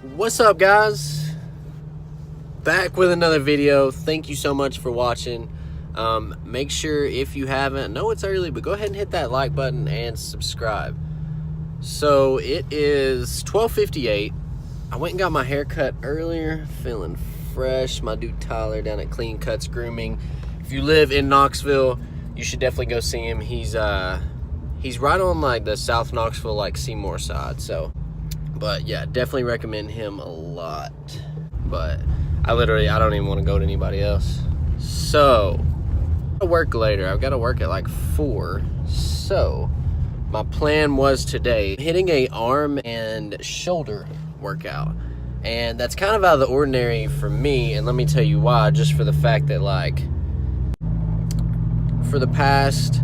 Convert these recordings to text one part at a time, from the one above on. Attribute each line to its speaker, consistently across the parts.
Speaker 1: What's up, guys? Back with another video. Thank you so much for watching. Make sure, if you haven't, I know it's early, but go ahead and hit that like button and subscribe. So it is 12:58. I went and got my hair cut earlier, feeling fresh. My dude Tyler down at Clean Cuts Grooming. If you live in Knoxville, you should definitely go see him. He's right on like the South Knoxville, like Seymour side. But yeah, definitely recommend him a lot. But I don't even want to go to anybody else. So I work later. I've got to work at like 4. So my plan was today hitting a arm and shoulder workout, and that's kind of out of the ordinary for me. And let me tell you why. Just for the fact that, like, for the past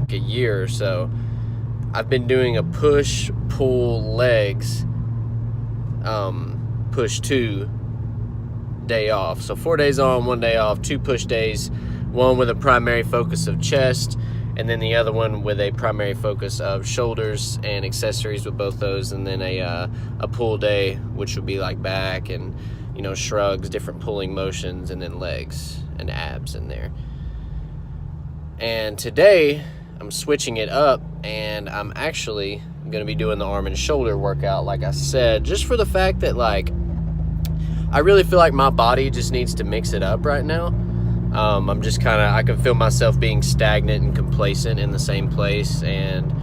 Speaker 1: a year or so, I've been doing a push pull legs push 2 day off. So 4 days on, 1 day off, 2 push days, one with a primary focus of chest, and then the other one with a primary focus of shoulders and accessories with both those, and then a pull day, which would be like back and, you know, shrugs, different pulling motions, and then legs and abs in there. And today I'm switching it up, and I'm actually going to be doing the arm and shoulder workout, like I said, just for the fact that, like, I really feel like my body just needs to mix it up right now. I'm just I can feel myself being stagnant and complacent in the same place. And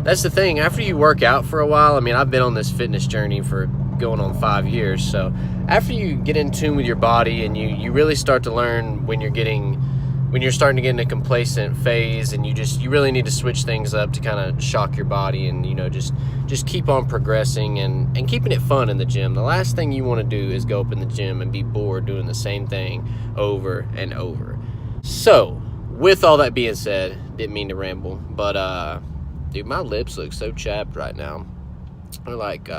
Speaker 1: that's the thing, after you work out for a while, I mean, I've been on this fitness journey for going on 5 years. So after you get in tune with your body and you really start to learn when you're starting to get in a complacent phase, and you really need to switch things up to kind of shock your body and, you know, just keep on progressing and keeping it fun in the gym. The last thing you want to do is go up in the gym and be bored doing the same thing over and over. So with all that being said, didn't mean to ramble, but dude, my lips look so chapped right now. They're like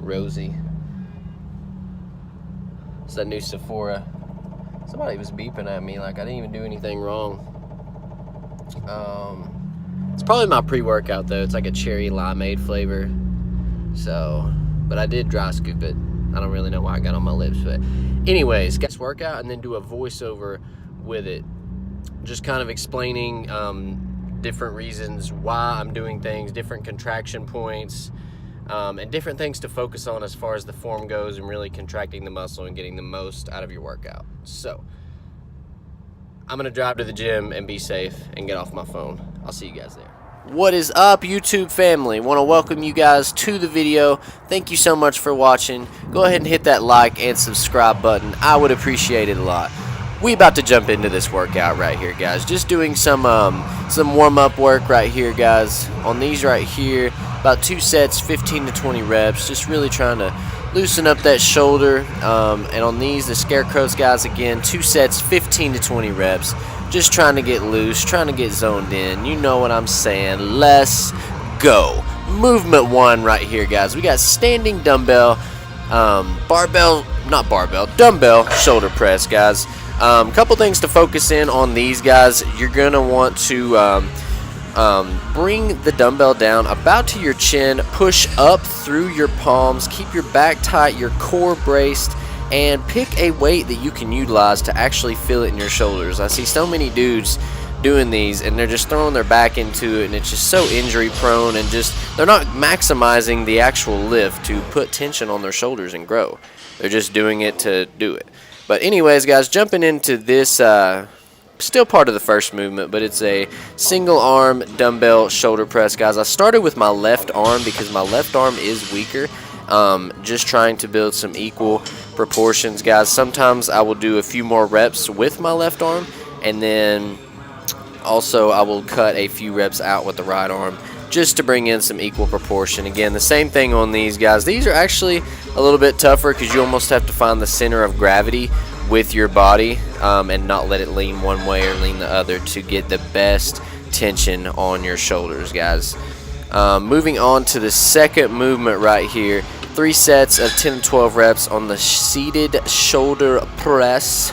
Speaker 1: rosy. It's that new Sephora. Somebody was beeping at me like I didn't even do anything wrong. It's probably my pre-workout though. It's like a cherry limeade flavor. So, but I did dry scoop it. I don't really know why I got on my lips, but anyways, guys, workout and then do a voiceover with it, just kind of explaining different reasons why I'm doing things, different contraction points, and different things to focus on as far as the form goes, and really contracting the muscle and getting the most out of your workout. So I'm gonna drive to the gym and be safe and get off my phone. I'll see you guys there. What is up, YouTube family? Want to welcome you guys to the video. Thank you so much for watching. Go ahead and hit that like and subscribe button. I would appreciate it a lot. We about to jump into this workout right here, guys. Just doing some warm-up work right here, guys. On these right here, about 2 sets, 15 to 20 reps. Just really trying to loosen up that shoulder. And on these, the scarecrows, guys, again, 2 sets, 15 to 20 reps. Just trying to get loose, trying to get zoned in. You know what I'm saying. Let's go. Movement 1 right here, guys. We got standing dumbbell, dumbbell shoulder press, guys. Couple things to focus in on these, guys. You're going to want to bring the dumbbell down about to your chin, push up through your palms, keep your back tight, your core braced, and pick a weight that you can utilize to actually feel it in your shoulders. I see so many dudes doing these and they're just throwing their back into it, and it's just so injury prone, and just they're not maximizing the actual lift to put tension on their shoulders and grow. They're just doing it to do it. But anyways, guys, jumping into this, still part of the first movement, but it's a single arm dumbbell shoulder press, guys. I started with my left arm because my left arm is weaker. Just trying to build some equal proportions, guys. Sometimes I will do a few more reps with my left arm, and then also I will cut a few reps out with the right arm, just to bring in some equal proportion. Again, the same thing on these, guys. These are actually a little bit tougher because you almost have to find the center of gravity with your body and not let it lean one way or lean the other to get the best tension on your shoulders, guys. Moving on to the second movement right here. 3 sets of 10 to 12 reps on the seated shoulder press.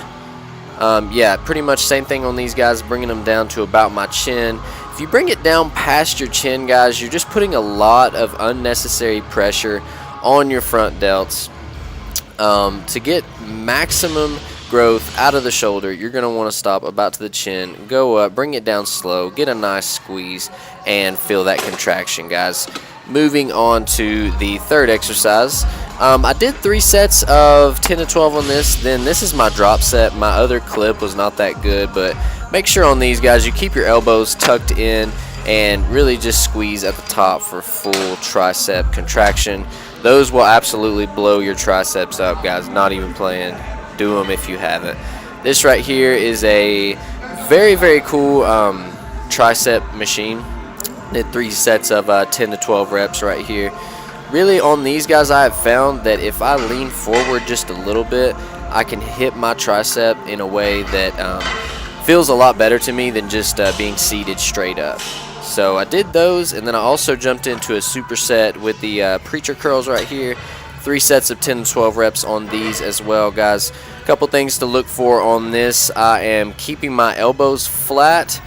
Speaker 1: Yeah, pretty much same thing on these, guys, bringing them down to about my chin. If you bring it down past your chin, guys, you're just putting a lot of unnecessary pressure on your front delts. To get maximum growth out of the shoulder, you're going to want to stop about to the chin, go up, bring it down slow, get a nice squeeze, and feel that contraction, guys. Moving on to the third exercise. I did 3 sets of 10 to 12 on this. Then this is my drop set. My other clip was not that good, but make sure on these, guys, you keep your elbows tucked in and really just squeeze at the top for full tricep contraction. Those will absolutely blow your triceps up, guys. Not even playing. Do them if you haven't. This right here is a very, very cool tricep machine. Did 3 sets of 10 to 12 reps right here. Really, on these guys, I have found that if I lean forward just a little bit, I can hit my tricep in a way that feels a lot better to me than just being seated straight up. So I did those, and then I also jumped into a superset with the preacher curls right here. 3 sets of 10 to 12 reps on these as well, guys. A couple things to look for on this. I am keeping my elbows flat,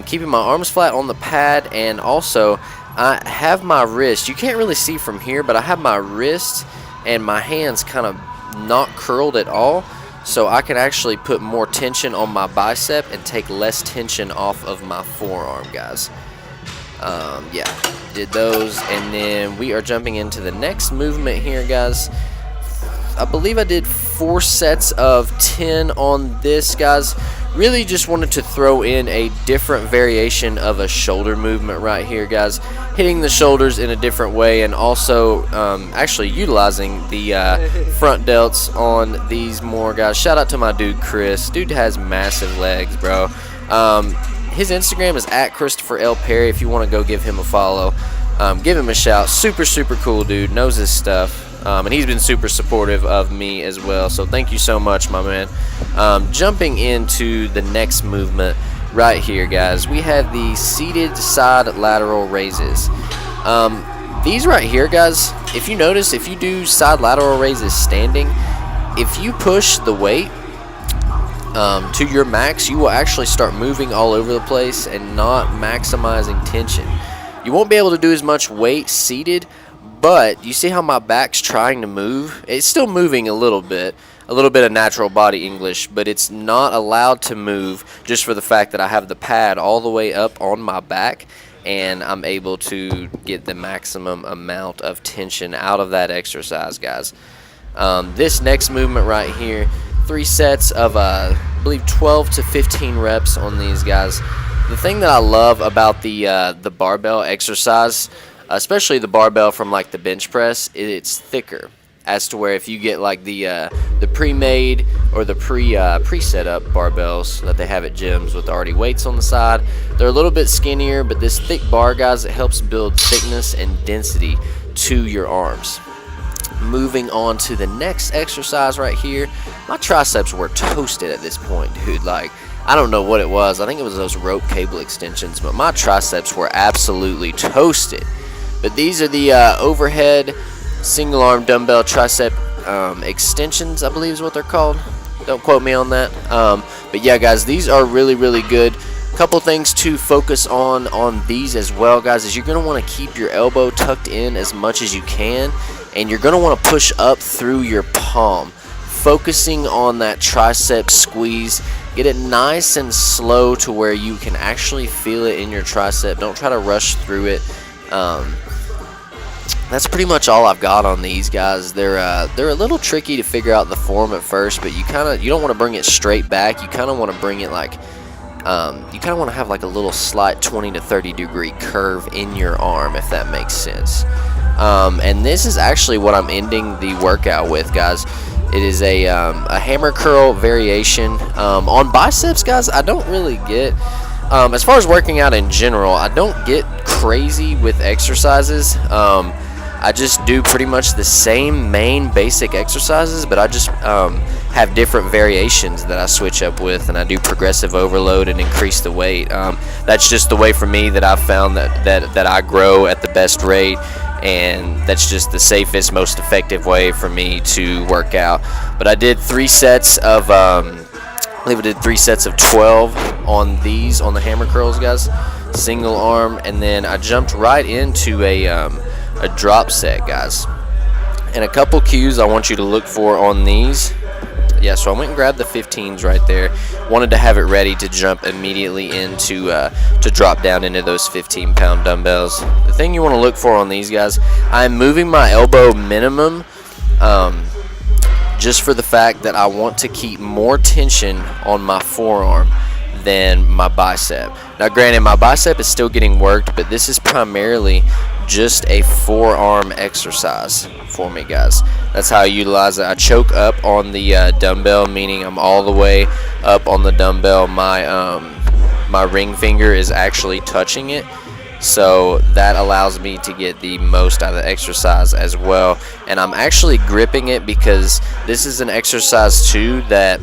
Speaker 1: keeping my arms flat on the pad, and also I have my wrist. You can't really see from here, but I have my wrist and my hands kind of not curled at all, so I can actually put more tension on my bicep and take less tension off of my forearm, guys. Yeah, did those, and then we are jumping into the next movement here, guys. I believe I did 4 sets of 10 on this, guys. Really just wanted to throw in a different variation of a shoulder movement right here, guys. Hitting the shoulders in a different way, and also actually utilizing the front delts on these more, guys. Shout out to my dude Chris. Dude has massive legs, bro. His Instagram is @ChristopherL.Perry if you want to go give him a follow. Give him a shout. Super, super cool dude. Knows his stuff. And he's been super supportive of me as well. So thank you so much, my man. Jumping into the next movement right here, guys. We have the seated side lateral raises. These right here, guys, if you notice, if you do side lateral raises standing, if you push the weight to your max, you will actually start moving all over the place and not maximizing tension. You won't be able to do as much weight seated, but you see how my back's trying to move? It's still moving a little bit of natural body English, but it's not allowed to move just for the fact that I have the pad all the way up on my back, and I'm able to get the maximum amount of tension out of that exercise, guys. This next movement right here, 3 sets of I believe 12 to 15 reps on these, guys. The thing that I love about the barbell exercise, especially the barbell from like the bench press, it's thicker, as to where if you get like the pre-made or the pre-set up barbells that they have at gyms with already weights on the side, they're a little bit skinnier, but this thick bar, guys, it helps build thickness and density to your arms. Moving on to the next exercise right here. My triceps were toasted at this point, dude. Like, I don't know what it was. I think it was those rope cable extensions, but my triceps were absolutely toasted. But these are the overhead single arm dumbbell tricep extensions, I believe is what they're called. Don't quote me on that. But yeah, guys, these are really, really good. Couple things to focus on these as well, guys, is you're going to want to keep your elbow tucked in as much as you can, and you're going to want to push up through your palm, focusing on that tricep squeeze. Get it nice and slow to where you can actually feel it in your tricep. Don't try to rush through it. That's pretty much all I've got on these, guys. They're a little tricky to figure out the form at first, but you don't want to bring it straight back. You kind of want to bring it like you kind of want to have like a little slight 20 to 30 degree curve in your arm, if that makes sense. And this is actually what I'm ending the workout with, guys. It is a hammer curl variation. On biceps, guys, I don't really get, as far as working out in general, I don't get crazy with exercises. I just do pretty much the same main basic exercises, but I just have different variations that I switch up with, and I do progressive overload and increase the weight. That's just the way for me that I've found that I grow at the best rate, and that's just the safest, most effective way for me to work out. But I did 3 sets of I believe I did 3 sets of 12 on these, on the hammer curls, guys, single arm, and then I jumped right into a drop set, guys. And a couple cues I want you to look for on these. Yeah, so I went and grabbed the 15s right there. Wanted to have it ready to jump immediately into to drop down into those 15-pound dumbbells. The thing you want to look for on these guys, I'm moving my elbow minimum just for the fact that I want to keep more tension on my forearm than my bicep. Now granted, my bicep is still getting worked, but this is primarily just a forearm exercise for me, guys. That's how I utilize it. I choke up on the dumbbell, meaning I'm all the way up on the dumbbell. My ring finger is actually touching it, so that allows me to get the most out of the exercise as well. And I'm actually gripping it because this is an exercise too that,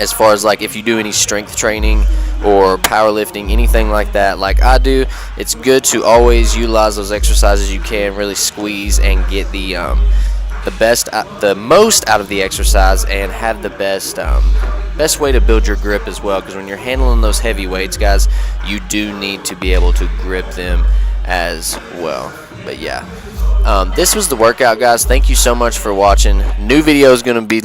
Speaker 1: as far as like if you do any strength training or powerlifting, anything like that, like I do, it's good to always utilize those exercises you can, really squeeze and get the most out of the exercise and have the best way to build your grip as well, because when you're handling those heavy weights, guys, you do need to be able to grip them as well. But yeah, this was the workout, guys. Thank you so much for watching. New video is going to be